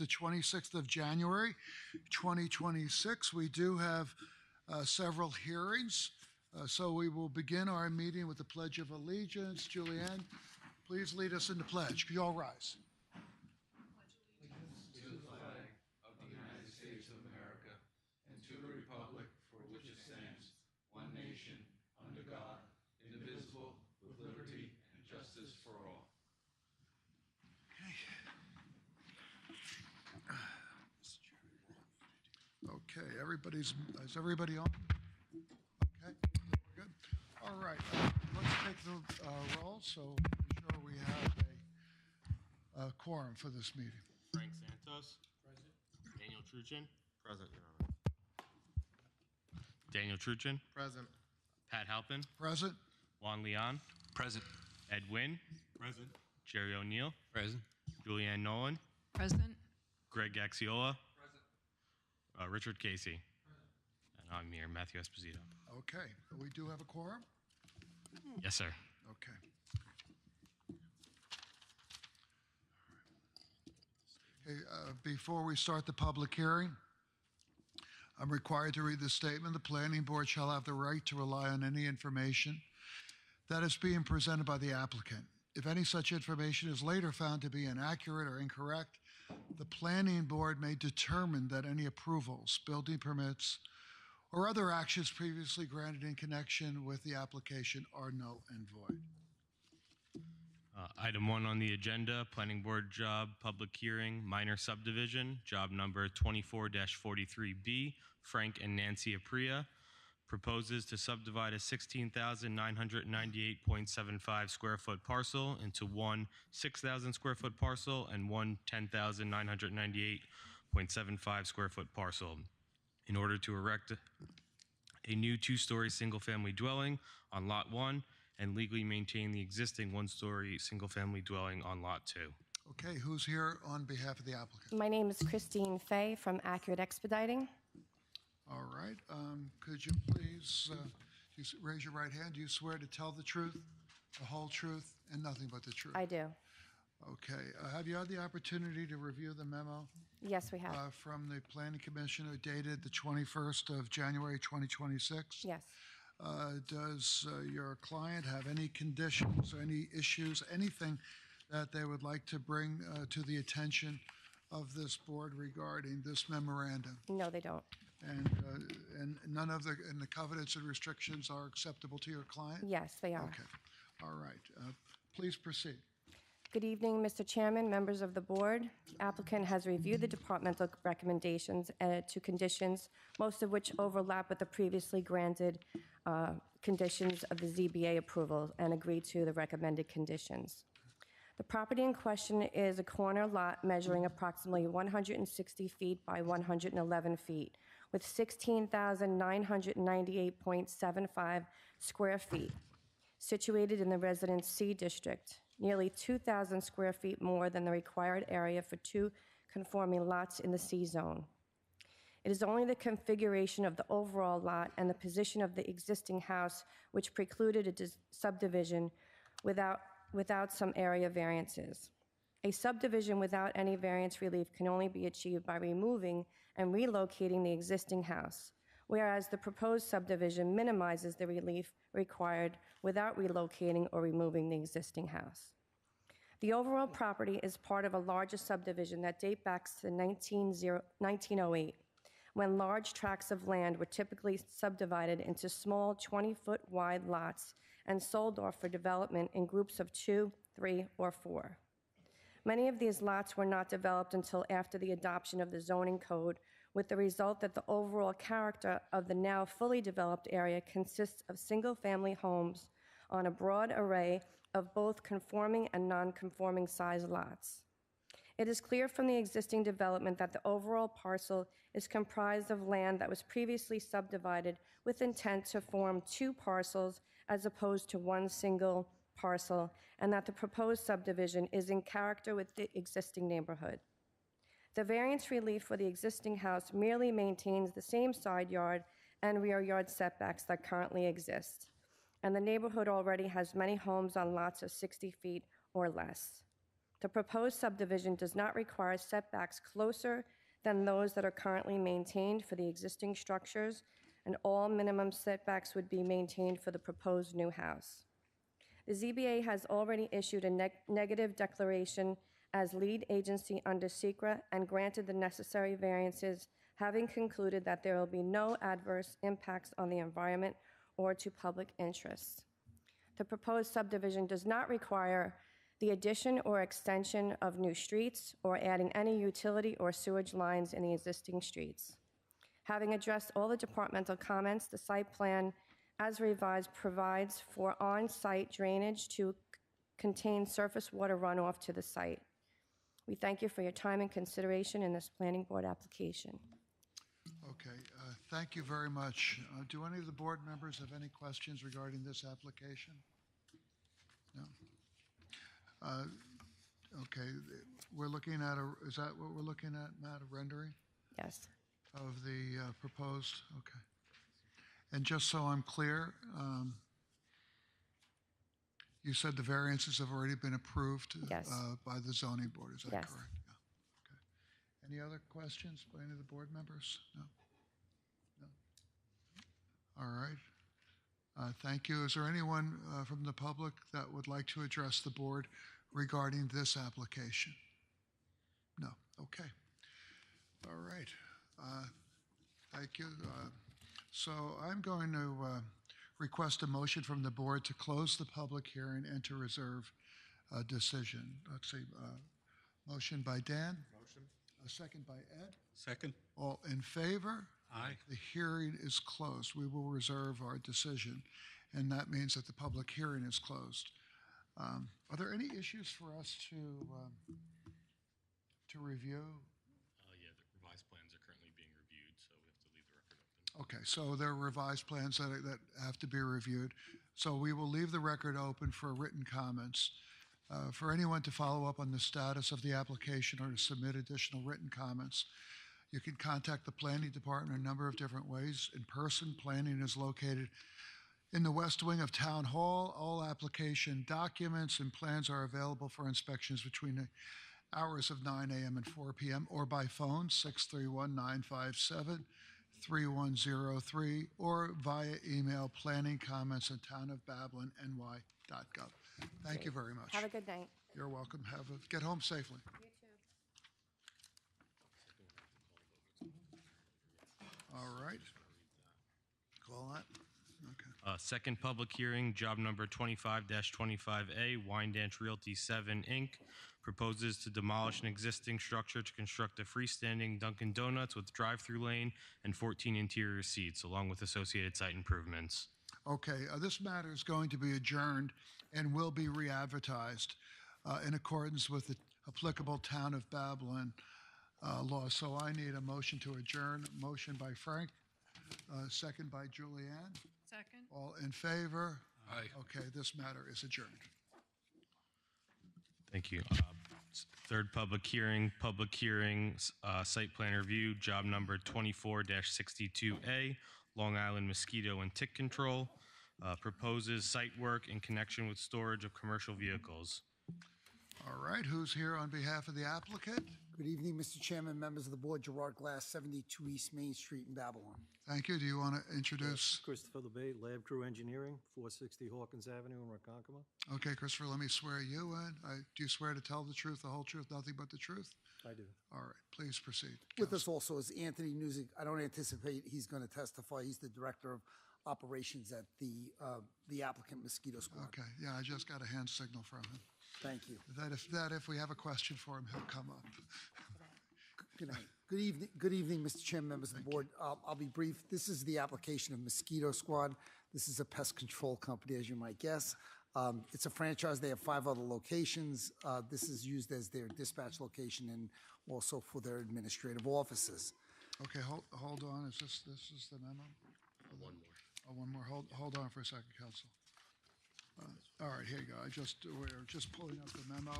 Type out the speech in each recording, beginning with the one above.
the 26th of January, 2026. We do have several hearings, so we will begin our meeting with the Pledge of Allegiance. Julianne, please lead us in the pledge. Could you all rise? To the flag of the United States of America and to the republic for which it stands, one nation, under God, indivisible, with liberty and justice for all. Okay, is everybody on? Okay, we're good. All right, let's take the roll so be sure we have a quorum for this meeting. Frank Santos. Present. Daniel Truchin. Present, Your Honor. Daniel Truchin. Present. Pat Halpin. Present? Juan Leon. Present. Ed Wynn. Present. Jerry O'Neill. Present. Julianne Nolan. Present. Greg Gaxiola. Present. Richard Casey. And I'm here, Matthew Esposito. Okay, we do have a quorum? Yes, sir. Okay. Okay, before we start the public hearing, I'm required to read this statement. The planning board shall have the right to rely on any information that is being presented by the applicant. If any such information is later found to be inaccurate or incorrect, the planning board may determine that any approvals, building permits, or other actions previously granted in connection with the application are null and void. Item 1 on the agenda, Planning Board job, public hearing, minor subdivision, job number 24-43B, Frank and Nancy Apria, proposes to subdivide a 16,998.75 square foot parcel into one 6,000 square foot parcel and one 10,998.75 square foot parcel in order to erect a new two-story single-family dwelling on Lot 1 and legally maintain the existing one-story single-family dwelling on Lot 2. Okay, who's here on behalf of the applicant? My name is Christine Fay from Accurate Expediting. All right, could you please raise your right hand? Do you swear to tell the truth, the whole truth, and nothing but the truth? I do. Okay, have you had the opportunity to review the memo Yes, we have. from the Planning Commissioner dated the 21st of January 2026? Yes. Does your client have any conditions, or any issues, anything that they would like to bring to the attention of this board regarding this memorandum? No, they don't. And none of the covenants and restrictions are acceptable to your client? Yes, they are. Okay, all right. Please proceed. Good evening, Mr. Chairman, members of the board. The applicant has reviewed the departmental recommendations to conditions, most of which overlap with the previously granted conditions of the ZBA approval, and agreed to the recommended conditions. The property in question is a corner lot measuring approximately 160 feet by 111 feet, with 16,998.75 square feet, situated in the Residence C district, nearly 2,000 square feet more than the required area for two conforming lots in the C zone. It is only the configuration of the overall lot and the position of the existing house which precluded a subdivision without some area variances. A subdivision without any variance relief can only be achieved by removing and relocating the existing house, whereas the proposed subdivision minimizes the relief required without relocating or removing the existing house. The overall property is part of a larger subdivision that dates back to 1908, when large tracts of land were typically subdivided into small 20-foot wide lots and sold off for development in groups of 2, 3, or 4. Many of these lots were not developed until after the adoption of the zoning code, with the result that the overall character of the now fully developed area consists of single-family homes on a broad array of both conforming and non-conforming size lots. It is clear from the existing development that the overall parcel is comprised of land that was previously subdivided with intent to form two parcels as opposed to one single parcel, and that the proposed subdivision is in character with the existing neighborhood. The variance relief for the existing house merely maintains the same side yard and rear yard setbacks that currently exist, and the neighborhood already has many homes on lots of 60 feet or less. The proposed subdivision does not require setbacks closer than those that are currently maintained for the existing structures, and all minimum setbacks would be maintained for the proposed new house. The ZBA has already issued a negative declaration as lead agency under SECRA and granted the necessary variances, having concluded that there will be no adverse impacts on the environment or to public interests. The proposed subdivision does not require the addition or extension of new streets or adding any utility or sewage lines in the existing streets. Having addressed all the departmental comments, the site plan as revised provides for on-site drainage to contain surface water runoff to the site. We thank you for your time and consideration in this planning board application. Okay, thank you very much. Do any of the board members have any questions regarding this application? No? Okay, we're looking at is that what we're looking at, Matt, a rendering Yes. of the proposed? Okay. And just so I'm clear, you said the variances have already been approved Yes. by the zoning board, is that Yes. correct? Yeah. Okay. Any other questions by any of the board members? No? No? All right. Thank you. Is there anyone from the public that would like to address the board regarding this application? No? Okay. All right. Thank you. So I'm going to request a motion from the board to close the public hearing and to reserve a decision. Let's see. Motion by Dan. Motion. A second by Ed. Second. All in favor? Aye. The hearing is closed. We will reserve our decision, and that means that the public hearing is closed. Are there any issues for us to review? Yeah, the revised plans are currently being reviewed, so we have to leave the record open. Okay, so there are revised plans that have to be reviewed. So we will leave the record open for written comments. For anyone to follow up on the status of the application or to submit additional written comments, you can contact the planning department a number of different ways. In person, planning is located in the west wing of Town Hall. All application documents and plans are available for inspections between the hours of 9 a.m. and 4 p.m. or by phone, 631-957-3103, or via email, planningcomments@townofbablinny.gov. Thank you very much. Have a good night. You're welcome. Get home safely. You too. All right. Call that? Okay. Second public hearing, job number 25-25A, Wyandanch Realty 7, Inc., proposes to demolish an existing structure to construct a freestanding Dunkin' Donuts with drive-through lane and 14 interior seats, along with associated site improvements. Okay, this matter is going to be adjourned and will be re-advertised in accordance with the applicable Town of Babylon law. So I need a motion to adjourn. Motion by Frank, second by Julianne. Second. All in favor? Aye. Okay, this matter is adjourned. Thank you. Third public hearing, site plan review, job number 24-62A, Long Island Mosquito and Tick Control, proposes site work in connection with storage of commercial vehicles. All right, who's here on behalf of the applicant? Good evening, Mr. Chairman, members of the board. Gerard Glass, 72 East Main Street in Babylon. Thank you. Do you want to introduce? Christopher LeBay, Lab Crew Engineering, 460 Hawkins Avenue in Ronkonkoma. Okay, Christopher, let me swear you in. Do you swear to tell the truth, the whole truth, nothing but the truth? I do. All right, please proceed. With us also is Anthony Newsick. I don't anticipate he's going to testify. He's the Director of Operations at the applicant Mosquito Squad. Okay, yeah, I just got a hand signal from him. Thank you. That if we have a question for him, he'll come up. Good night. Good evening, Mr. Chairman, members of the board. I'll be brief. This is the application of Mosquito Squad. This is a pest control company, as you might guess. It's a franchise. They have 5 other locations. This is used as their dispatch location and also for their administrative offices. Okay, hold on. This is the memo? One more. Oh, one more. Hold on for a second, Council. All right, here you go. We're just pulling up the memo.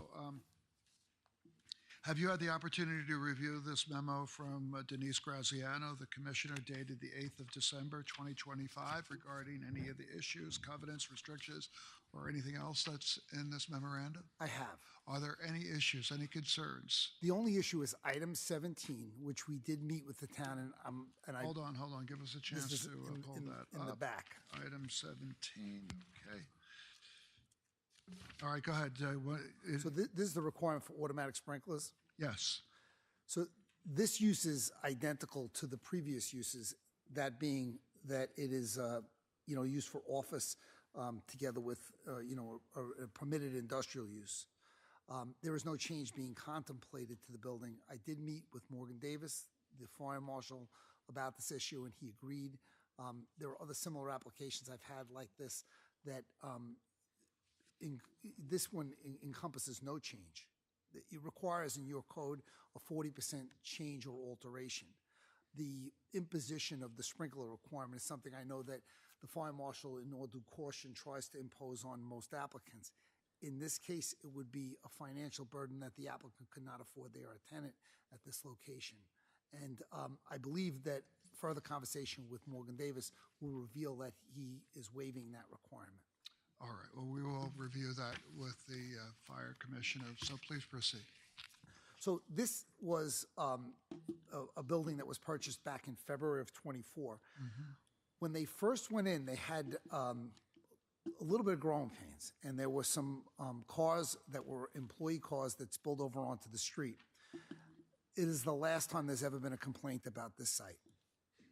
Have you had the opportunity to review this memo from Denise Graziano, the commissioner, dated the 8th of December, 2025, regarding any of the issues, covenants, restrictions, or anything else that's in this memorandum? I have. Are there any issues, any concerns? The only issue is item 17, which we did meet with the town, and I. Hold on, give us a chance This is to pull that in the up. back. Item 17, okay. All right, go ahead. So this is the requirement for automatic sprinklers. Yes, So this use is identical to the previous uses, that being that it is, used for office together with, a permitted industrial use. There is no change being contemplated to the building. I did meet with Morgan Davis, the fire marshal, about this issue, and he agreed. There are other similar applications I've had like this that this one encompasses no change. It requires in your code a 40% change or alteration. The imposition of the sprinkler requirement is something I know that the fire marshal, in all due caution, tries to impose on most applicants. In this case, it would be a financial burden that the applicant could not afford. They are a tenant at this location. And I believe that further conversation with Morgan Davis will reveal that he is waiving that requirement. all right. Well, we will review that with the fire commissioner, so please proceed. So this was a building that was purchased back in February of '24. When they first went in, they had a little bit of growing pains, and there were some cars that were employee cars that spilled over onto the street. It is the last time there's ever been a complaint about this site.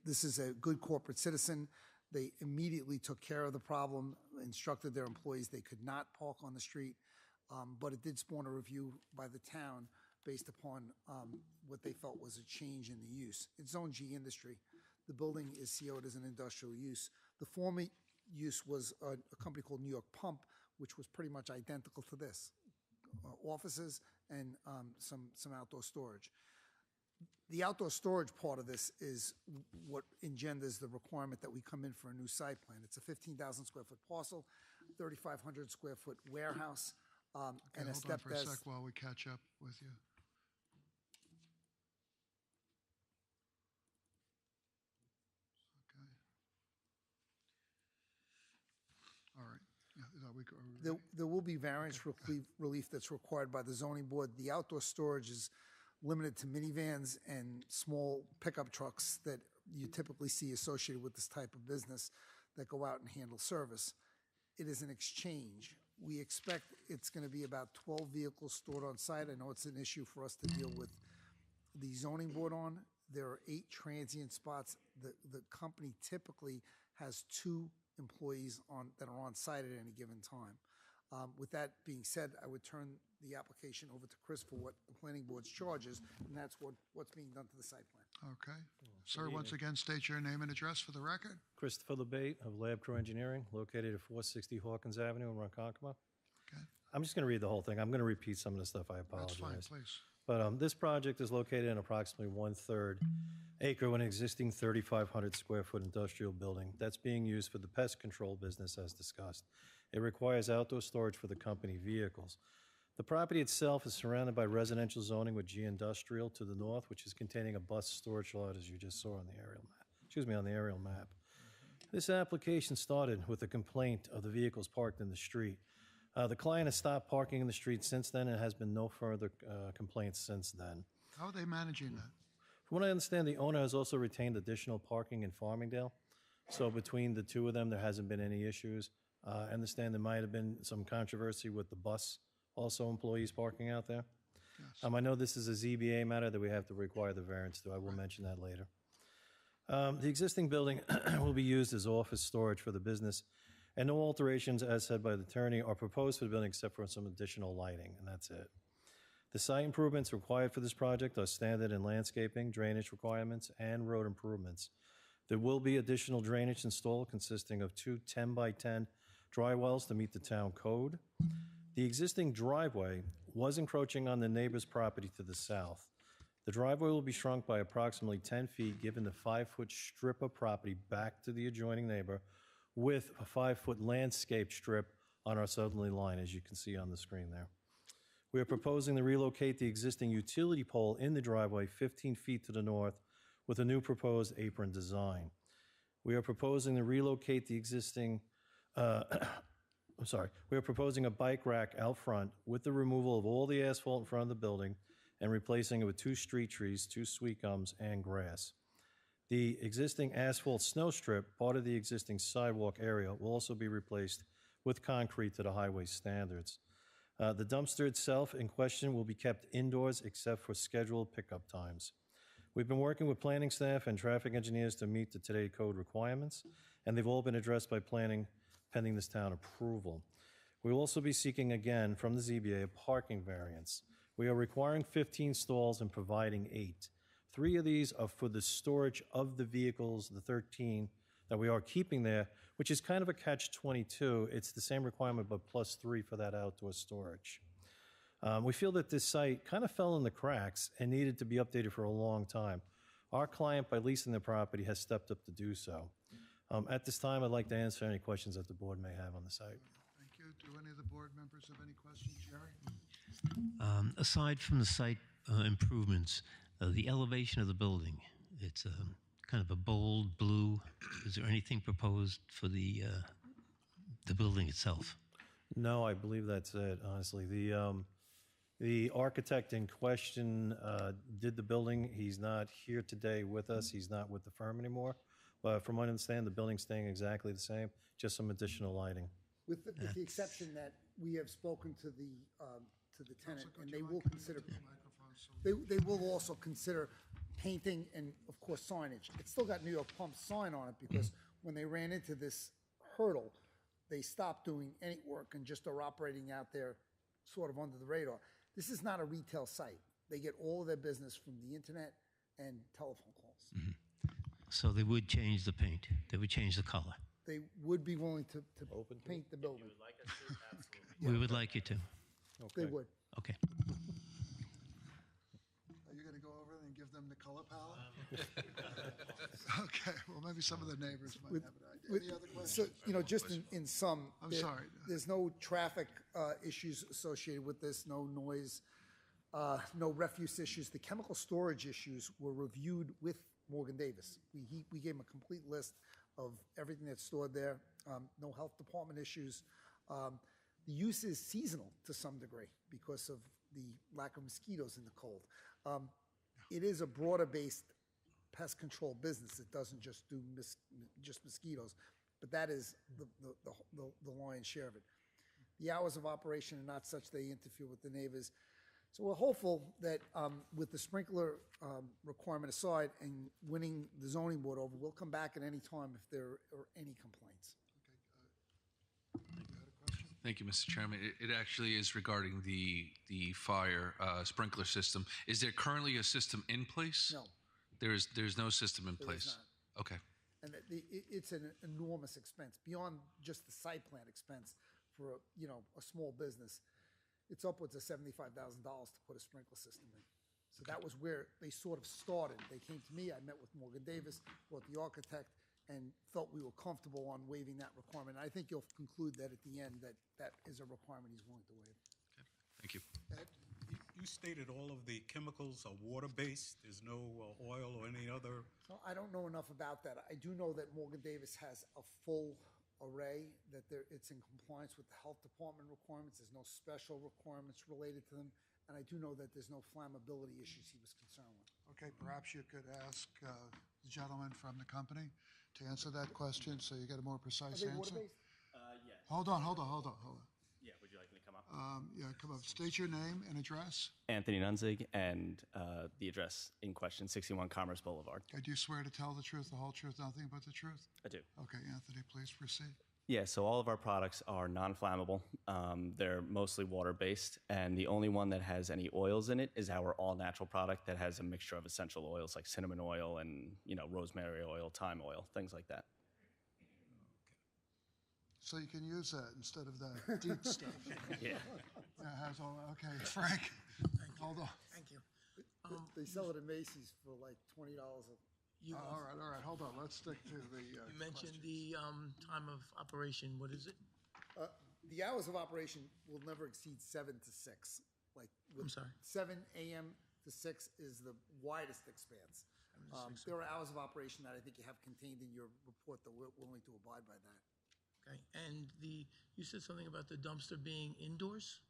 This is a good corporate citizen. They immediately took care of the problem, instructed their employees they could not park on the street, but it did spawn a review by the town based upon what they felt was a change in the use. It's Zone G industry. The building is CO'd as an industrial use. The former use was a company called New York Pump, which was pretty much identical to this. Offices and some outdoor storage. The outdoor storage part of this is what engenders the requirement that we come in for a new site plan. It's a 15,000 square foot parcel, 3,500 square foot warehouse, and a Hold on step for a desk. sec while we catch up with you. Okay. All right. Yeah, There will be variance relief that's required by the zoning board. The outdoor storage is limited to minivans and small pickup trucks that you typically see associated with this type of business that go out and handle service. It is an exchange. We expect it's going to be about 12 vehicles stored on site. I know it's an issue for us to deal with the zoning board on. There are 8 transient spots. The company typically has 2 employees that are on site at any given time. With that being said, I would turn the application over to Chris for what the planning board's charges, and that's what's being done to the site plan. Okay. Sir, once again, state your name and address for the record. Christopher LeBate of Lab Crew Engineering, located at 460 Hawkins Avenue in Ronkonkoma. Okay. I'm just going to read the whole thing. I'm going to repeat some of the stuff. I That's apologize. fine, please. But this project is located in approximately 1/3 acre of an existing 3,500 square foot industrial building that's being used for the pest control business as discussed. It requires outdoor storage for the company vehicles. The property itself is surrounded by residential zoning with G Industrial to the north, which is containing a bus storage lot, as you just saw on the aerial map. On the aerial map. This application started with a complaint of the vehicles parked in the street. The client has stopped parking in the street since then, and has been no further complaints since then. How are they managing that? From what I understand, the owner has also retained additional parking in Farmingdale. So between the two of them, there hasn't been any issues. I understand there might have been some controversy with the bus, also employees parking out there. Yes. I know this is a ZBA matter that we have to require the variance to. I will mention that later. The existing building will be used as office storage for the business, and no alterations, as said by the attorney, are proposed for the building except for some additional lighting, and that's it. The site improvements required for this project are standard in landscaping, drainage requirements, and road improvements. There will be additional drainage installed consisting of 2 10-by-10 dry wells to meet the town code. The existing driveway was encroaching on the neighbor's property to the south. The driveway will be shrunk by approximately 10 feet, given the 5-foot strip of property back to the adjoining neighbor, with a 5-foot landscape strip on our southerly line, as you can see on the screen there. We are proposing to relocate the existing utility pole in the driveway 15 feet to the north with a new proposed apron design. We are proposing to relocate the existing, we are proposing a bike rack out front with the removal of all the asphalt in front of the building and replacing it with 2 street trees, 2 sweet gums, and grass. The existing asphalt snow strip, part of the existing sidewalk area, will also be replaced with concrete to the highway standards. The dumpster itself in question will be kept indoors except for scheduled pickup times. We've been working with planning staff and traffic engineers to meet the today code requirements, and they've all been addressed by planning pending this town approval. We will also be seeking again from the ZBA a parking variance. We are requiring 15 stalls and providing 8. 3 of these are for the storage of the vehicles, the 13 that we are keeping there, which is kind of a catch-22. It's the same requirement, but plus 3 for that outdoor storage. We feel that this site kind of fell in the cracks and needed to be updated for a long time. Our client, by leasing the property, has stepped up to do so. At this time, I'd like to answer any questions that the board may have on the site. Thank you. Do any of the board members have any questions? Jerry? Aside from the site improvements, the elevation of the building, it's kind of a bold blue. Is there anything proposed for the building itself? No, I believe that's it, honestly. The architect in question did the building. He's not here today with us. He's not with the firm anymore. But from what I understand, the building's staying exactly the same, just some additional lighting. With the exception that we have spoken to the tenant, and they will consider, they will also consider painting and, of course, signage. It's still got New York Pump sign on it because when they ran into this hurdle, they stopped doing any work and just are operating out there sort of under the radar. This is not a retail site. They get all of their business from the internet and telephone calls. So they would change the paint. They would change the color. They would be willing to paint the building. We would like you to. They would. Okay. Are you going to go over and give them the color palette? Okay, well, maybe some of the neighbors might have an idea. Any other questions? So, just in sum. I'm sorry. There's no traffic issues associated with this, no noise, no refuse issues. The chemical storage issues were reviewed with Morgan Davis. We gave him a complete list of everything that's stored there, no health department issues. The use is seasonal to some degree because of the lack of mosquitoes in the cold. It is a broader-based pest control business. It doesn't just do just mosquitoes, but that is the lion's share of it. The hours of operation are not such they interfere with the neighbors. So we're hopeful that with the sprinkler requirement aside and winning the zoning board over, we'll come back at any time if there are any complaints. Thank you, Mr. Chairman. It actually is regarding the fire sprinkler system. Is there currently a system in place? No. There's no system in There is place? Okay. And it's an enormous expense, beyond just the site plan expense for a small business. It's upwards of $75,000 to put a sprinkler system in. So that was where they sort of started. They came to me, I met with Morgan Davis, brought the architect, and felt we were comfortable on waiving that requirement. I think you'll conclude that at the end that is a requirement he's willing to waive. Okay. Thank you. Ed? You stated all of the chemicals are water-based. There's no oil or any other. No, I don't know enough about that. I do know that Morgan Davis has a full array, that it's in compliance with the health department requirements. There's no special requirements related to them. And I do know that there's no flammability issues he was concerned with. Okay, perhaps you could ask the gentleman from the company to answer that question so you get a more precise Are they answer. water-based? Yeah. Hold on. Yeah, would you like me to come up? Yeah, come up. State your name and address. Anthony Nunzig, and the address in question, 61 Commerce Boulevard. Do you swear to tell the truth, the whole truth, nothing but the truth? I do. Okay, Anthony, please proceed. Yeah, so all of our products are non-flammable. They're mostly water-based, and the only one that has any oils in it is our all-natural product that has a mixture of essential oils like cinnamon oil and rosemary oil, thyme oil, things like that. So you can use that instead of the deep stuff. Yeah. Yeah, has all, okay, Frank, hold on. Thank you. They sell it at Macy's for like $20 All right, hold on. Let's stick to the You mentioned the time of operation. What is it? The hours of operation will never exceed 7 to 6, Like, I'm sorry. 7 a.m. to 6 is the widest expanse. There are hours of operation that I think you have contained in your report that we're willing to abide by that. Okay, and you said something about the dumpster being indoors?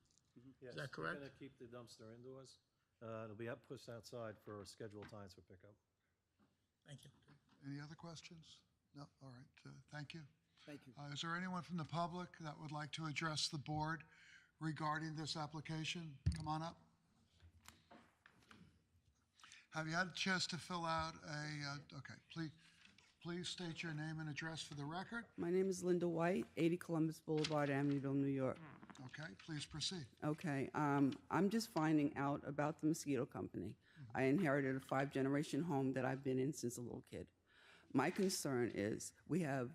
Yes, that correct? We're going to keep the dumpster indoors. It'll be pushed outside for scheduled times for pickup. Thank you. Any other questions? No? All right. Thank you. Thank you. Is there anyone from the public that would like to address the board regarding this application? Come on up. Have you had a chance to fill out okay, please state your name and address for the record. My name is Linda White, 80 Columbus Boulevard, Amityville, New York. Okay, please proceed. Okay, I'm just finding out about the mosquito company. I inherited a 5-generation home that I've been in since a little kid. My concern is we have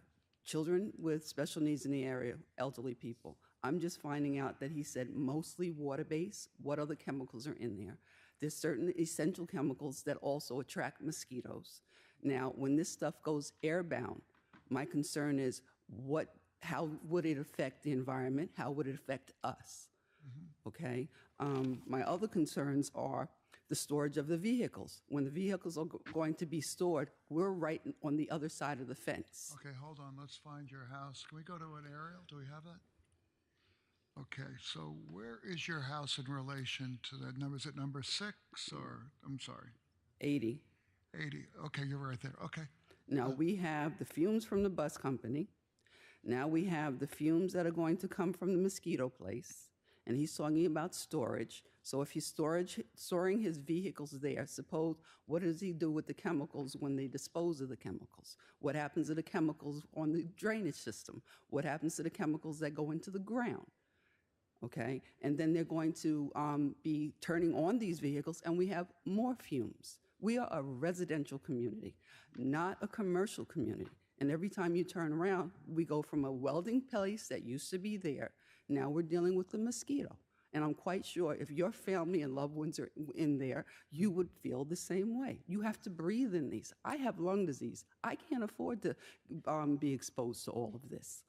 children with special needs in the area, elderly people. I'm just finding out that he said mostly water-based. What other chemicals are in there? There's certain essential chemicals that also attract mosquitoes. Now, when this stuff goes airbound, my concern is how would it affect the environment? How would it affect us? Okay? My other concerns are the storage of the vehicles. When the vehicles are going to be stored, we're right on the other side of the fence. Okay, hold on. Let's find your house. Can we go to an aerial? Do we have that? Okay, so where is your house in relation to that number? Is it number 6 or, I'm sorry? 80. 80. Okay, you're right there. Okay. Now, we have the fumes from the bus company. Now we have the fumes that are going to come from the mosquito place. And he's talking about storage. So if he's storing his vehicles there, suppose, what does he do with the chemicals when they dispose of the chemicals? What happens to the chemicals on the drainage system? What happens to the chemicals that go into the ground? Okay, and then they're going to be turning on these vehicles, and we have more fumes. We are a residential community, not a commercial community. And every time you turn around, we go from a welding place that used to be there. Now we're dealing with the mosquito. And I'm quite sure if your family and loved ones are in there, you would feel the same way. You have to breathe in these. I have lung disease. I can't afford to be exposed to all of this.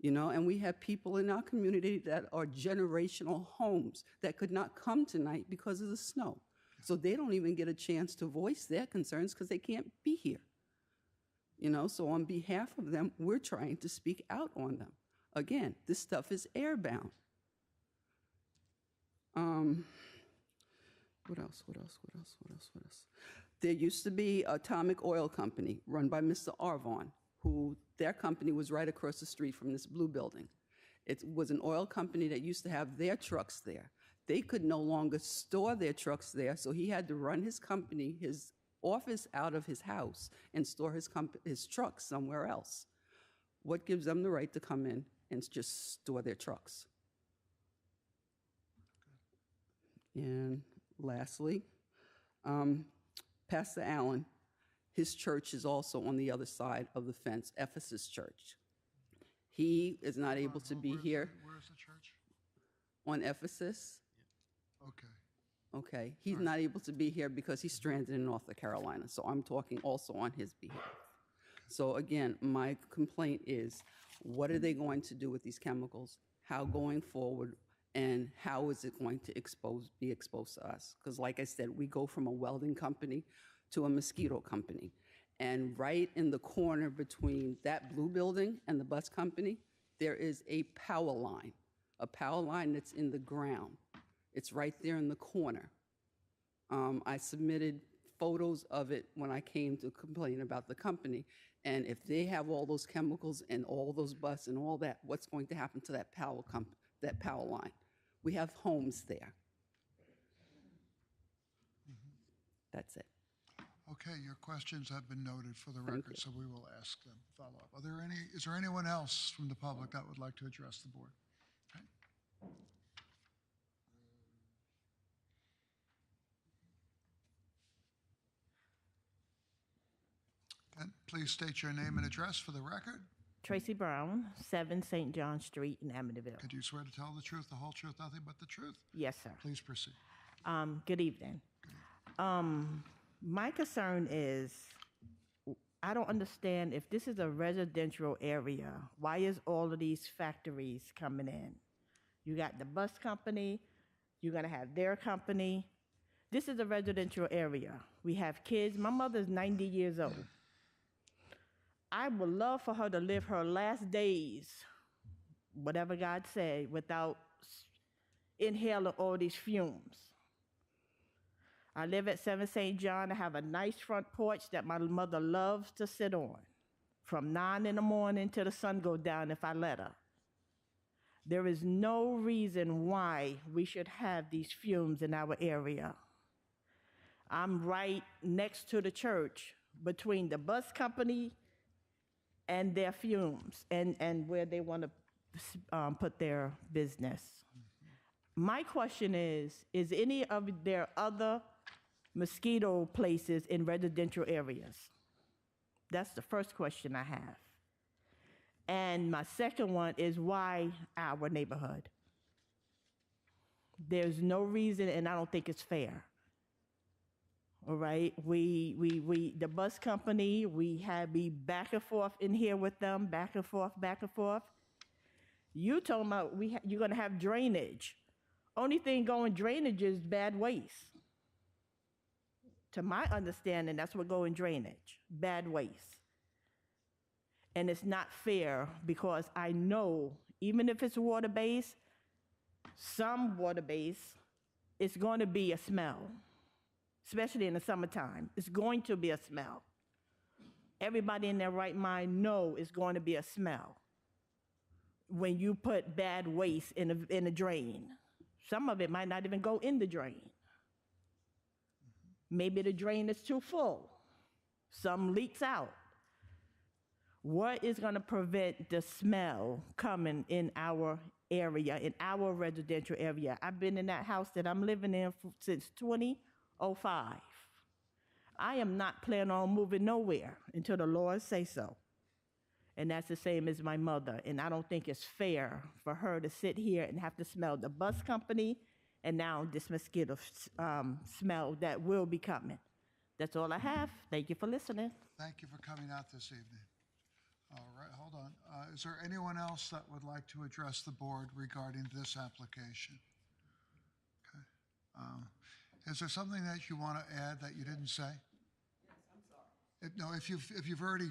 You know, and we have people in our community that are generational homes that could not come tonight because of the snow. So they don't even get a chance to voice their concerns because they can't be here. You know, so on behalf of them, we're trying to speak out on them. Again, this stuff is airbound. What else? There used to be Atomic Oil Company run by Mr. Arvon, who their company was right across the street from this blue building. It was an oil company that used to have their trucks there. They could no longer store their trucks there, so he had to run his company, his office out of his house and store his trucks somewhere else. What gives them the right to come in and just store their trucks? And lastly, Pastor Allen, his church is also on the other side of the fence, Ephesus Church. He is not able to be here. Where's the church? On Ephesus. Okay. Okay, he's not able to be here because he's stranded in North Carolina, so I'm talking also on his behalf. So again, my complaint is, what are they going to do with these chemicals? How going forward, and how is it going to be exposed to us? Because like I said, we go from a welding company to a mosquito company. And right in the corner between that blue building and the bus company, there is a power line that's in the ground. It's right there in the corner. I submitted photos of it when I came to complain about the company. And if they have all those chemicals and all those buses and all that, what's going to happen to that power line? We have homes there. That's it. Okay, your questions have been noted for the record, so we will ask them follow up. Is there anyone else from the public that would like to address the board? Okay. And please state your name and address for the record. Tracy Brown, 7 St. John Street in Amityville. Could you swear to tell the truth, the whole truth, nothing but the truth? Yes, sir. Please proceed. Good evening. My concern is, I don't understand if this is a residential area, why is all of these factories coming in? You got the bus company, You're going to have their company. This is a residential area. We have kids. My mother's 90 years old. I would love for her to live her last days, whatever God said, without inhaling all these fumes. I live at 7 St. John. I have a nice front porch that my mother loves to sit on from 9 in the morning till the sun go down if I let her. There is no reason why we should have these fumes in our area. I'm right next to the church between the bus company and their fumes and where they want to put their business. My question is any of there other mosquito places in residential areas? That's the first question I have. And my second one is why our neighborhood? There's no reason, and I don't think it's fair. All right, the bus company, we be back and forth in here with them, back and forth, back and forth. You talking about you're gonna have drainage. Only thing going drainage is bad waste. To my understanding, that's what go in drainage, bad waste. And it's not fair because I know even if it's water-based, some water-based, it's going to be a smell, especially in the summertime. It's going to be a smell. Everybody in their right mind know it's going to be a smell when you put bad waste in a drain. Some of it might not even go in the drain. Maybe the drain is too full. Some leaks out. What is going to prevent the smell coming in our area, in our residential area? I've been in that house that I'm living in since 2005. I am not planning on moving nowhere until the Lord say so. And that's the same as my mother. And I don't think it's fair for her to sit here and have to smell the bus company and now this mosquito smell that will be coming. That's all I have. Thank you for listening. Thank you for coming out this evening. All right, hold on. Is there anyone else that would like to address the board regarding this application? Okay. Is there something that you want to add that you didn't say? Yes, I'm sorry. No, if you've already,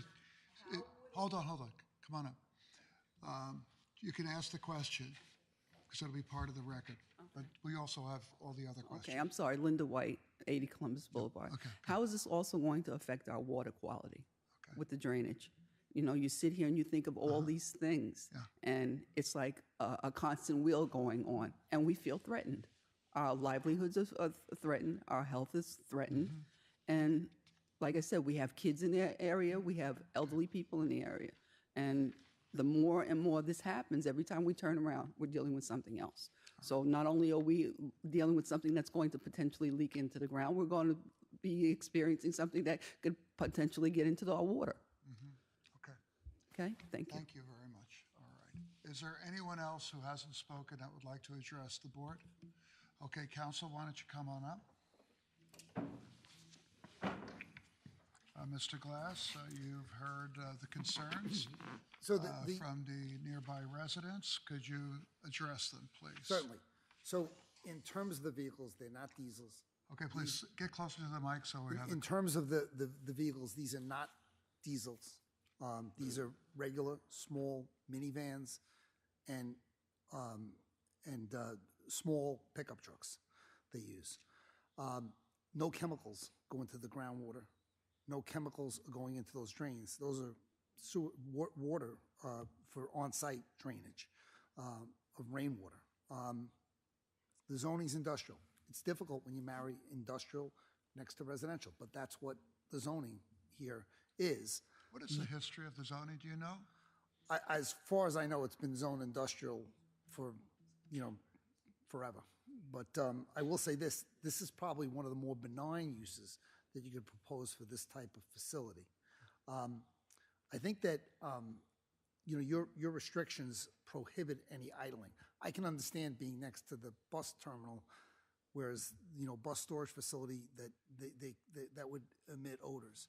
hold on. Come on up. You can ask the question because it'll be part of the record. But we also have all the other questions. Okay, I'm sorry, Linda White, 80 Columbus Boulevard. Okay. How is this also going to affect our water quality with the drainage? You know, you sit here and you think of all these things, and it's like a constant wheel going on, and we feel threatened. Our livelihoods are threatened, our health is threatened, and like I said, we have kids in the area, we have elderly people in the area, and the more and more this happens, every time we turn around, we're dealing with something else. So not only are we dealing with something that's going to potentially leak into the ground, we're going to be experiencing something that could potentially get into our water. Okay. Okay, thank you. Thank you very much. All right. Is there anyone else who hasn't spoken that would like to address the board? Okay, counsel, why don't you come on up? Mr. Glass, you've heard the concerns So from the nearby residents. Could you address them, please? Certainly. So in terms of the vehicles, they're not diesels. Okay, please get closer to the mic so we have In terms of the vehicles, these are not diesels. These are regular, small minivans and small pickup trucks they use. No chemicals go into the groundwater. No chemicals are going into those drains. Those are water for on-site drainage of rainwater. The zoning's industrial. It's difficult when you marry industrial next to residential, but that's what the zoning here is. What is the history of the zoning? Do you know? As far as I know, it's been zoned industrial for, forever. But I will say this is probably one of the more benign uses that you could propose for this type of facility. I think that, your restrictions prohibit any idling. I can understand being next to the bus terminal, whereas, bus storage facility that would emit odors.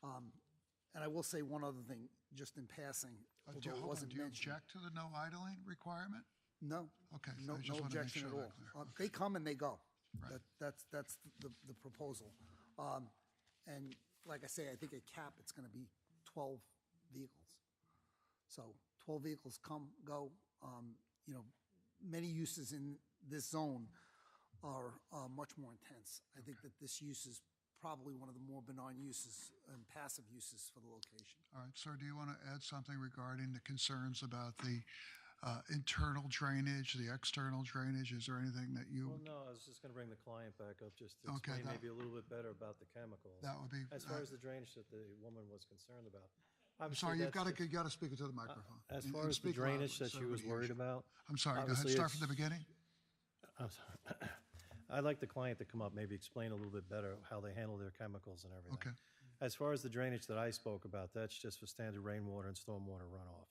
And I will say one other thing, just in passing, although it wasn't do you mentioned. object to the no idling requirement? No. Okay, so No, I just no wanna make objection sure at that all. clear. They come and they go. Right. That's the proposal. And like I say, I think at cap, it's going to be 12 vehicles. So 12 vehicles come, go. You know, many uses in this zone are much more intense. I think that this use is probably one of the more benign uses and passive uses for the location. All right, sir, do you want to add something regarding the concerns about the internal drainage, the external drainage? Is there anything that you, Well, no, I was just going to bring the client back up just to Okay, explain that- maybe a little bit better about the chemicals. that would be, As far as the drainage that the woman was concerned about. I'm Obviously, sorry, that's just- you got to speak into the microphone. As And- far and as the speak loudly drainage that so she was everybody worried hears you. about. I'm sorry, go ahead, obviously start from the it's- beginning. I'm sorry. I'd like the client to come up, maybe explain a little bit better how they handle their chemicals and everything. Okay. As far as the drainage that I spoke about, that's just for standard rainwater and stormwater runoff.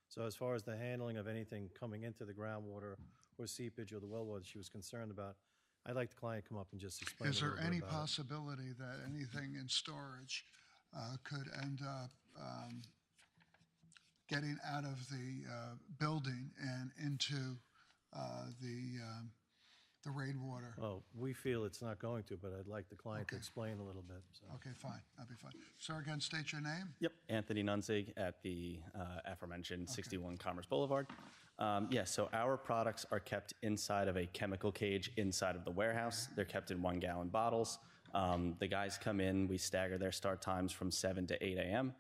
So as far as the handling of anything coming into the groundwater or seepage or the well water she was concerned about, I'd like the client to come up and just explain a Is little there bit any about it. possibility that anything in storage could end up getting out of the building and into the rainwater? Well, we feel it's not going to, but I'd like the client to explain a little bit. So. Okay, fine, that'd be fine. Sir, again, state your name. Yep, Anthony Nunzig at the aforementioned 61 Commerce Boulevard. Yeah, so our products are kept inside of a chemical cage inside of the warehouse. They're kept in 1 gallon bottles. The guys come in, we stagger their start times from 7 to 8 a.m.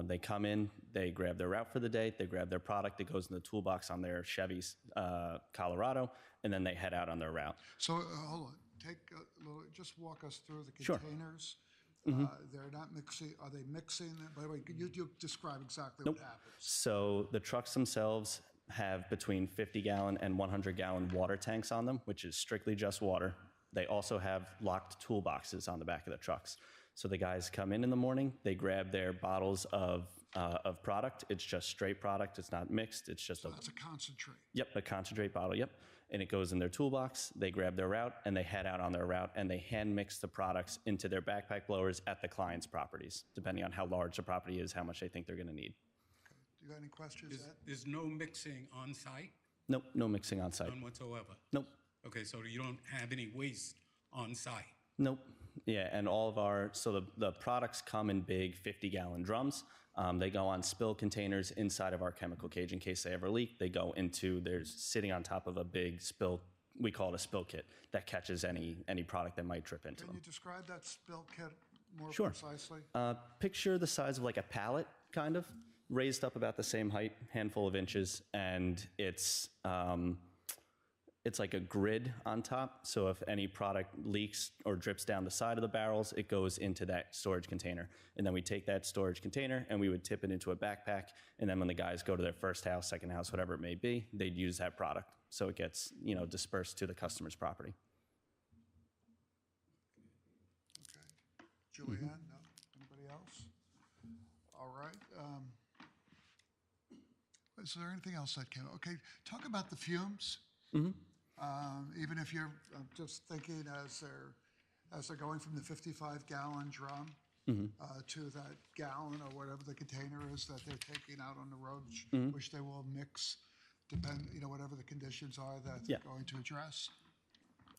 They come in, they grab their route for the day, they grab their product, it goes in the toolbox on their Chevy's Colorado, and then they head out on their route. So, hold on, take a little, just walk us through the Sure. containers. They're not mixing, are they mixing them? By the way, you describe exactly Nope. what happens. So the trucks themselves have between 50-gallon and 100-gallon water tanks on them, which is strictly just water. They also have locked toolboxes on the back of the trucks. So the guys come in the morning, they grab their bottles of product. It's just straight product. It's not mixed. It's just That's a concentrate. Yep, a concentrate bottle, yep. And it goes in their toolbox, they grab their route, and they head out on their route, and they hand mix the products into their backpack blowers at the client's properties, depending on how large the property is, how much they think they're gonna need. Do you got any questions, Ed? There's no mixing on site, Nope, no mixing on site. none whatsoever? Nope, Okay, so you don't have any waste on site? nope. Yeah, and all of our, so the products come in big 50-gallon drums. They go on spill containers inside of our chemical cage in case they ever leak. They go into, they're sitting on top of a big spill, we call it a spill kit, that catches any product that might drip into Can them. you describe that spill kit more Sure. precisely? Picture the size of like a pallet, kind of, raised up about the same height, handful of inches, and it's like a grid on top. So if any product leaks or drips down the side of the barrels, it goes into that storage container. And then we take that storage container and we would tip it into a backpack. And then when the guys go to their first house, second house, whatever it may be, they'd use that product. So it gets, dispersed to the customer's property. Okay. Julianne, no? Anybody else? All right. Is there anything else that came? Okay, talk about the fumes. Even if you're just thinking as they're going from the 55-gallon drum to that gallon or whatever the container is that they're taking out on the road, which they will mix, whatever the conditions are that they're going to address.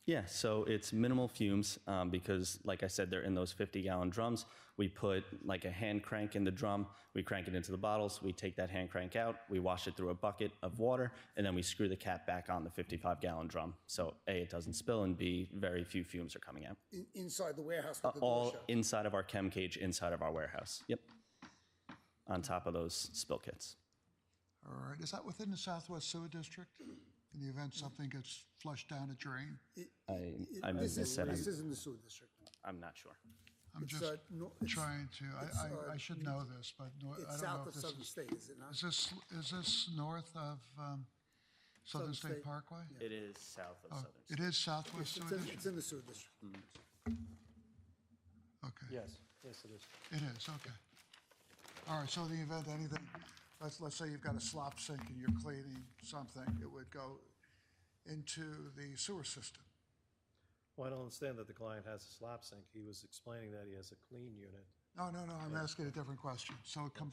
Yeah, so it's minimal fumes because, like I said, they're in those 50-gallon drums. We put like a hand crank in the drum. We crank it into the bottles. We take that hand crank out. We wash it through a bucket of water, and then we screw the cap back on the 55-gallon drum. So A, it doesn't spill, and B, very few fumes are coming out. Inside the warehouse with the door All shut. inside of our chem cage, inside of our warehouse. Yep. On top of those spill kits. All right. Is that within the Southwest Sewer District? In the event something gets flushed down a drain? This is in the sewer district. I'm not sure. I'm It's, just it's- trying to, I should know this, but I It's don't know south if of this Southern is. State, is it not? Is this north of Southern Southern State State. Parkway? It is south of Oh, Southern. it is Southwest Sewer District? It's in the sewer district. Okay. Yes, yes, it is. It is, okay. All right, so in the event anything, let's say you've got a slop sink and you're cleaning something, it would go into the sewer system. Well, I don't understand that the client has a slop sink. He was explaining that he has a clean unit. No, I'm asking a different question. So come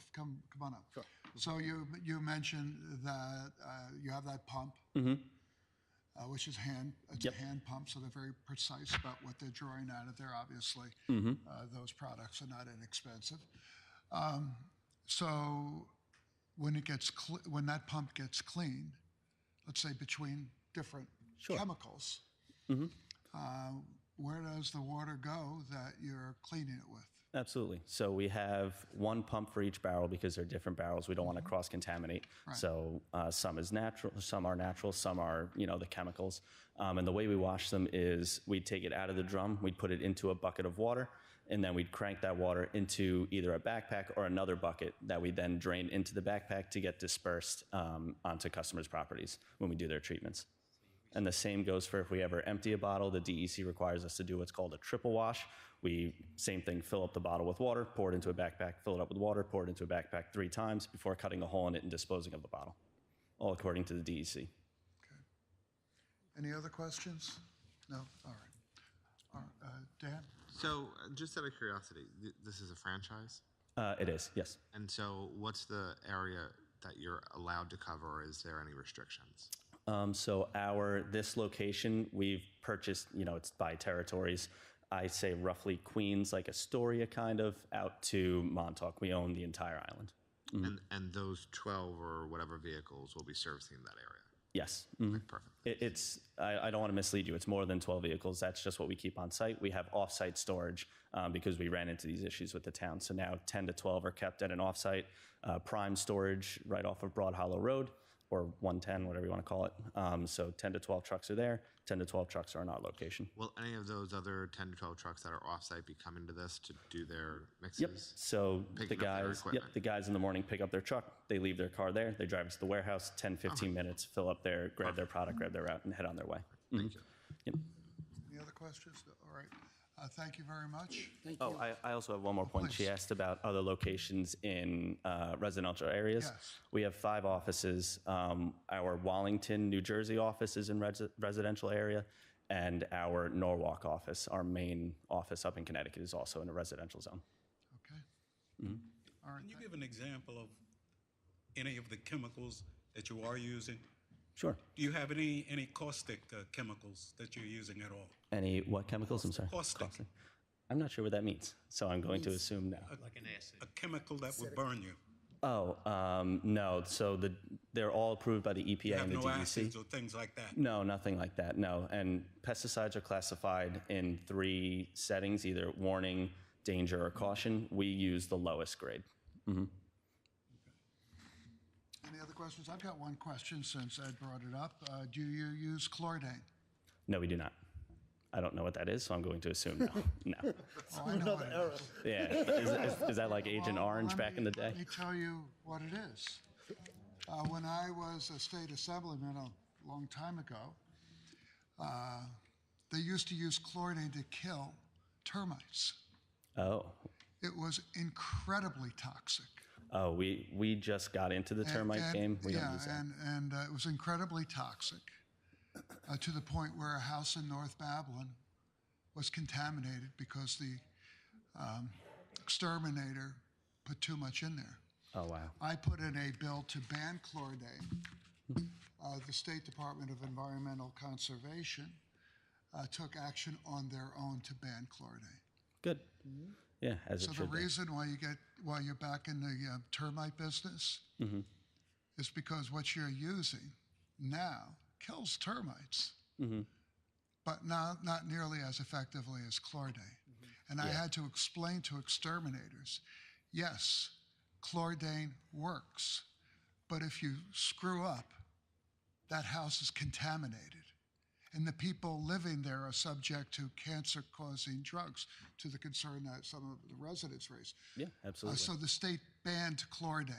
on up. Sure. So you mentioned that you have that pump, which is a hand pump, so they're very precise about what they're drawing out of there. Obviously, those products are not inexpensive. So when that pump gets cleaned, let's say between different chemicals, where does the water go that you're cleaning it with? Absolutely. So we have one pump for each barrel because they're different barrels. We don't want to cross-contaminate. Right. So some is natural, some are natural, some are, the chemicals. And the way we wash them is we'd take it out of the drum, we'd put it into a bucket of water, and then we'd crank that water into either a backpack or another bucket that we then drain into the backpack to get dispersed onto customers' properties when we do their treatments. And the same goes for if we ever empty a bottle. The DEC requires us to do what's called a triple wash. Same thing, fill up the bottle with water, pour it into a backpack, fill it up with water, pour it into a backpack 3 times before cutting a hole in it and disposing of the bottle, all according to the DEC. Okay. Any other questions? No? All right. Dan? So, just out of curiosity, this is a franchise? It is, yes. And so, what's the area that you're allowed to cover, or is there any restrictions? So this location, we've purchased, it's by territories. I say roughly Queens, like Astoria kind of, out to Montauk. We own the entire island. And those 12 or whatever vehicles will be servicing that area? Yes. Okay, perfect. I don't want to mislead you. It's more than 12 vehicles. That's just what we keep on site. We have off-site storage because we ran into these issues with the town. So now 10 to 12 are kept at an off-site prime storage right off of Broad Hollow Road, or 110, whatever you want to call it. So 10 to 12 trucks are there. 10 to 12 trucks are in our location. Will any of those other 10 to 12 trucks that are off-site be coming to this to do their mixes? Yep. So the guys in the morning pick up their truck. They leave their car there. They drive it to the warehouse, 10, 15 minutes, fill up there, grab their product, grab their route, and head on their way. Thank you. Yep. Any other questions? All right. Thank you very much. Thank you. I also have one more point. Please. She asked about other locations in residential areas. Yes. We have 5 offices. Our Wallington, New Jersey office is in residential area, and our Norwalk office, our main office up in Connecticut, is also in a residential zone. Okay. All right. Can you give an example of any of the chemicals that you are using? Sure. Do you have any caustic chemicals that you're using at all? Any what chemicals? I'm sorry. Caustic. I'm not sure what that means, so I'm going to assume no. Like an acid. A chemical that would burn you. Oh, no. So they're all approved by the EPA You have and the no DEC. acids or things like that? No, nothing like that. No. And pesticides are classified in 3 settings, either warning, danger, or caution. We use the lowest grade. Any other questions? I've got one question since Ed brought it up. Do you use Chlordane? No, we do not. I don't know what that is, so I'm going to assume no. No. Oh, I know what it is. Yeah. Is that like Agent Orange back in the day? Let me tell you what it is. When I was a state assemblyman a long time ago, they used to use Chlordane to kill termites. Oh. It was incredibly toxic. Oh, we just got into the termite game. We don't use that. And it was incredibly toxic to the point where a house in North Babylon was contaminated because the exterminator put too much in there. Oh, wow. I put in a bill to ban Chlordane. The State Department of Environmental Conservation took action on their own to ban Chlordane. Good. Yeah, as So it the should be. reason why you're back in the termite business is because what you're using now kills termites, but not nearly as effectively as Chlordane. And I had to explain to exterminators, yes, Chlordane works, but if you screw up, that house is contaminated. And the people living there are subject to cancer-causing drugs, to the concern that some of the residents raised. Yeah, absolutely. So the state banned Chlordane.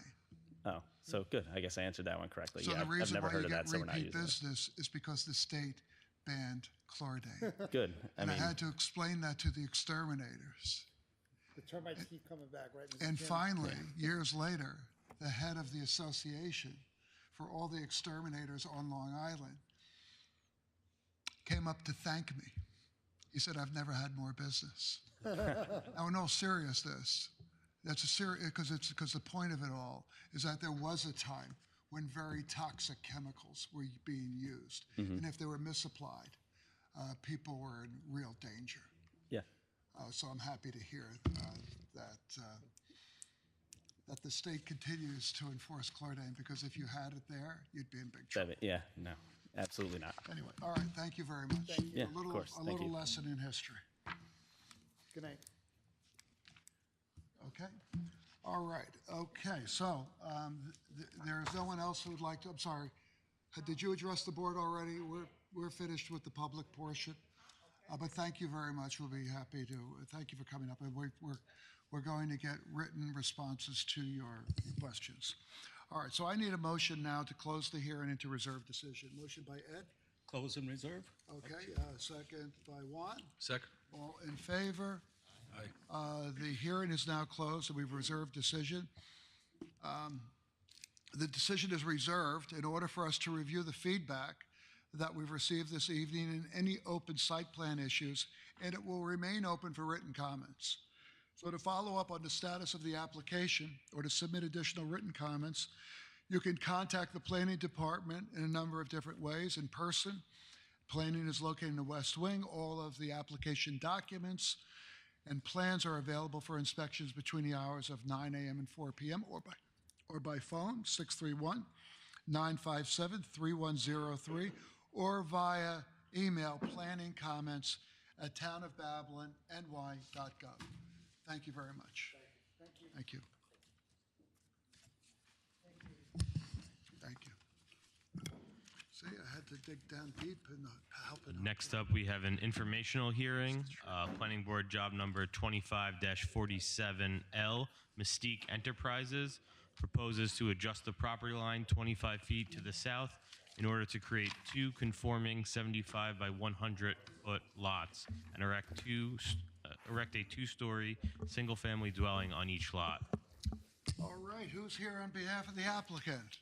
Oh, so good. I guess I answered that one correctly. So yeah, the reason I've never why heard you of get that, so we're not repeat using it. business is because the state banned Chlordane. Good. I And I mean, had to explain that to the exterminators. The termites keep coming back, right? Mr. And Chairman? finally, years later, the head of the association for all the exterminators on Long Island came up to thank me He said, I've never had more business. Now, in all seriousness, that's a serious, because the point of it all is that there was a time when very toxic chemicals were being used. And if they were misapplied, people were in real danger. Yeah. So I'm happy to hear that the state continues to enforce chlordane, because if you had it there, you'd be in big trouble. Yeah, no, absolutely not. Anyway, all right, thank you very much. Yeah, a little, of course. A Thank little you. lesson in history. Good night. Okay. All right. Okay. So there is no one else who would like to. I'm sorry. Did you address the board already? We're finished with the public portion. But thank you very much. We'll be happy to. Thank you for coming up. And we're going to get written responses to your questions. All right. So I need a motion now to close the hearing and to reserve decision. Motion by Ed. Close and reserve? Okay. Second by Juan. Second. All in favor? Aye. The hearing is now closed, and we've reserved decision. The decision is reserved in order for us to review the feedback that we've received this evening and any open site plan issues, and it will remain open for written comments. So to follow up on the status of the application or to submit additional written comments, you can contact the planning department in a number of different ways. In person, planning is located in the West Wing. All of the application documents and plans are available for inspections between the hours of 9 a.m. and 4 p.m. or by phone, 631-957-3103, or via email, planningcomments@townofbabylonny.gov. Thank you very much. Thank you. Thank you. See, I had to dig down deep in helping. Next up, we have an informational hearing, Planning Board Job Number 25-47L, Mystique Enterprises, proposes to adjust the property line 25 feet to the south in order to create two conforming 75 by 100-foot lots and erect a two-story single-family dwelling on each lot. All right, who's here on behalf of the applicant?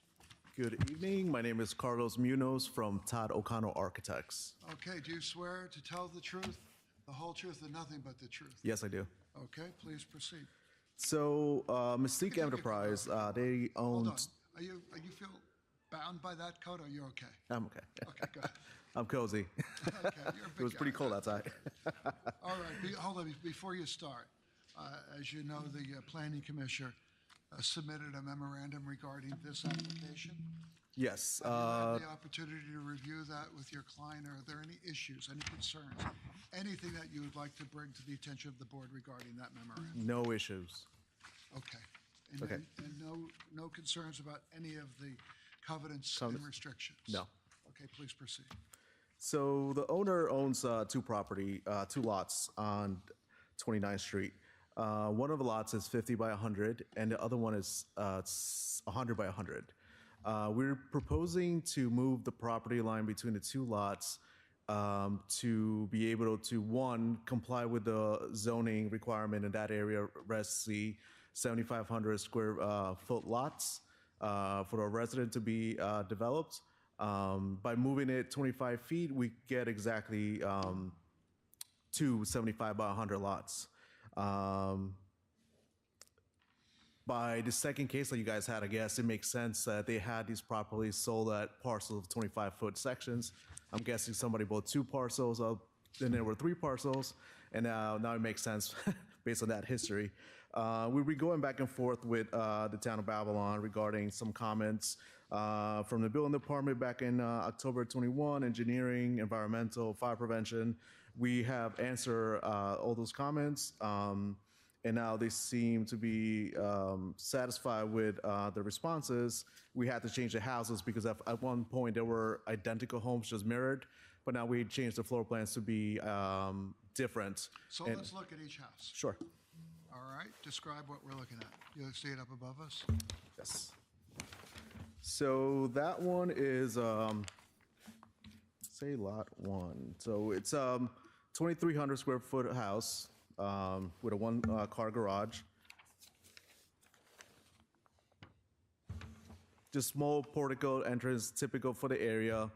Good evening. My name is Carlos Munoz from Todd O'Connell Architects. Okay, do you swear to tell the truth, the whole truth, and nothing but the truth? Yes, I do. Okay, please proceed. So, Mystique Enterprise, they own. Hold on. Are you feel bound by that code, or are you okay? I'm okay. Okay, go ahead. I'm cozy. Okay, you're a big It was pretty guy. cold outside. All right, hold on. Before you start, as you know, the Planning Commission submitted a memorandum regarding this application. Yes. Have you had the opportunity to review that with your client? Are there any issues, any concerns, anything that you would like to bring to the attention of the board regarding that memorandum? No issues. Okay. And, Okay. and no concerns about any of the covenants and restrictions? No. Okay, please proceed. So the owner owns two lots on 29th Street. One of the lots is 50 by 100, and the other one is 100 by 100. We're proposing to move the property line between the two lots to be able to, one, comply with the zoning requirement in that area, Res C, 7,500 square foot lots for a resident to be developed. By moving it 25 feet, we get exactly two 75 by 100 lots. By the second case that you guys had, I guess it makes sense that they had these properties sold at parcels of 25-foot sections. I'm guessing somebody bought two parcels, then there were three parcels, and now it makes sense based on that history. We'll be going back and forth with the town of Babylon regarding some comments from the building department back in October 21, engineering, environmental, fire prevention. We have answered all those comments, and now they seem to be satisfied with the responses. We had to change the houses because at one point there were identical homes just mirrored, but now we changed the floor plans to be different. So let's look at each house. Sure. All right, describe what we're looking at. You see it up above us? Yes. So that one is, say lot one. So it's 2,300 square foot house with a one car garage. Just small portico entrance, typical for the area.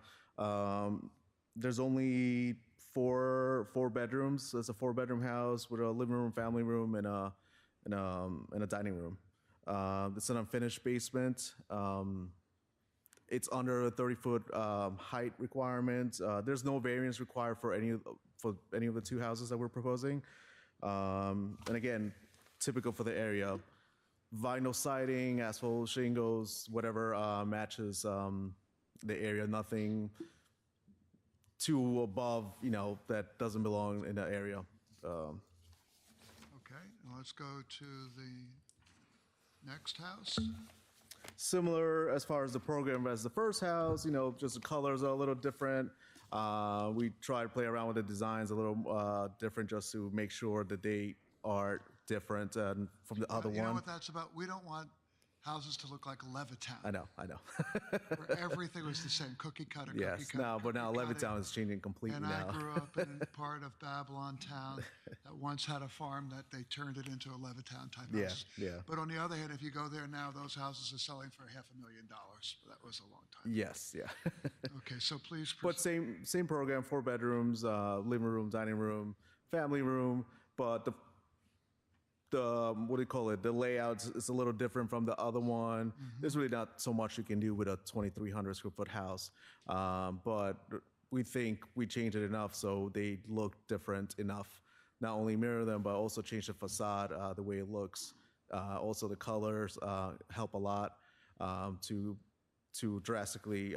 There's only four bedrooms. It's a 4-bedroom house with a living room, family room, and a dining room. It's an unfinished basement. It's under a 30-foot height requirement. There's no variance required for any of the two houses that we're proposing. And again, typical for the area. Vinyl siding, asphalt shingles, whatever matches the area. Nothing too above, that doesn't belong in the area. Okay, now let's go to the next house. Similar as far as the program as the first house, just the colors are a little different. We try to play around with the designs a little different just to make sure that they are different from the other You know one. what that's about? We don't want houses to look like Levittown. I know. Where everything was the same, cookie cutter, Yes, cookie cutter. no, but now cookie Levittown cutter. is changing completely And now. I grew up in a part of Babylon town that once had a farm that they turned it into a Levittown type Yeah, house. yeah. But on the other hand, if you go there now, those houses are selling for $500,000. That was a long time. Yes, yeah. Okay, so please But same program, 4 bedrooms, living room, dining room, family room, but the what do you call it? The layout is a little different from the other one. There's really not so much you can do with a 2,300 square foot house, but we think we changed it enough so they look different enough. Not only mirror them, but also change the facade, the way it looks. Also, the colors help a lot to drastically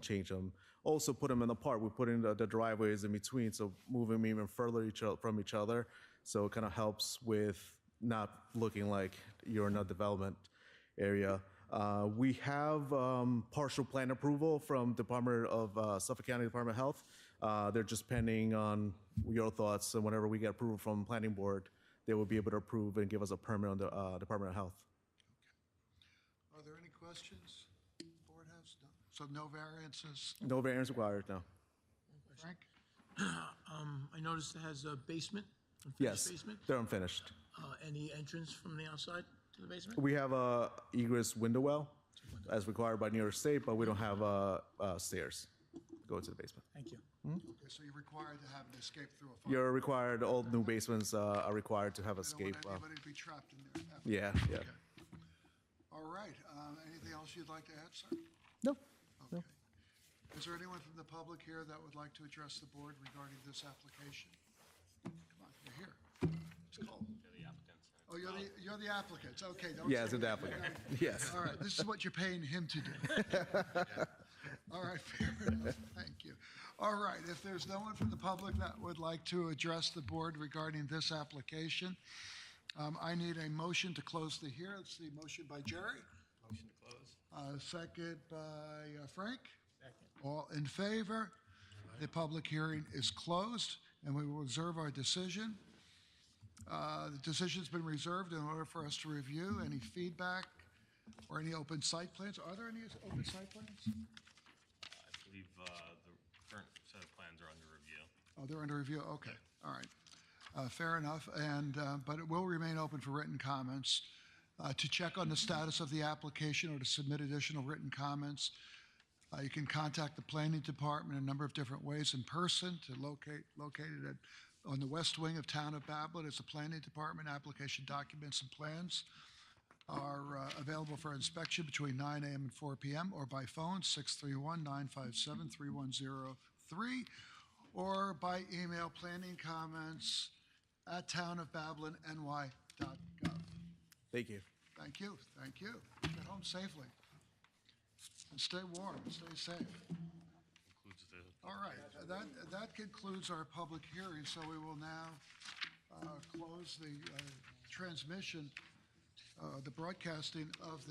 change them. Also, put them in apart. We put in the driveways in between, so moving them even further from each other. So it kind of helps with not looking like you're in a development area. We have partial plan approval from Department of Suffolk County Department of Health. They're just pending on your thoughts, and whenever we get approval from Planning Board, they will be able to approve and give us a permit on the Department of Health. Are there any questions? Board has? No. So no variances? No variance required, no. Frank? I noticed it has a basement, unfinished Yes, basement. they're unfinished. Any entrance from the outside to the basement? We have a egress window well, as required by New York State, but we don't have stairs to go to the basement. Thank you. Okay, so you're required to have an escape through a fire. You're required, all new basements are required to have I escape. don't want anybody to be trapped in there. Yeah, yeah. Okay. All right, anything else you'd like to add, sir? No. Okay. Is there anyone from the public here that would like to address the board regarding this application? Come on, you're here. It's cold. Oh, you're the applicants. Okay. Don't Yeah, say it's an that. applicant. Yes. All right, this is what you're paying him to do. All right, fair enough. Thank you. All right, if there's no one from the public that would like to address the board regarding this application, I need a motion to close the hearing. Let's see, motion by Jerry. Motion to close. Second by Frank. Second. All in favor? The public hearing is closed, and we will reserve our decision. The decision's been reserved in order for us to review any feedback or any open site plans. Are there any open site plans? I believe the current set of plans are under review. Oh, they're under review? Okay, all right. Fair enough, and, but it will remain open for written comments. To check on the status of the application or to submit additional written comments, you can contact the Planning Department a number of different ways in person to located on the west wing of Town of Babbitt is the Planning Department. Application documents and plans are available for inspection between 9 a.m. and 4 p.m. or by phone 631-957-3103 or by email planningcomments@townofbabylonny.gov. Thank you. Thank you. Thank you. Get home safely. And stay warm. Stay safe. All right. That concludes our public hearing. So we will now close the transmission, the broadcasting of the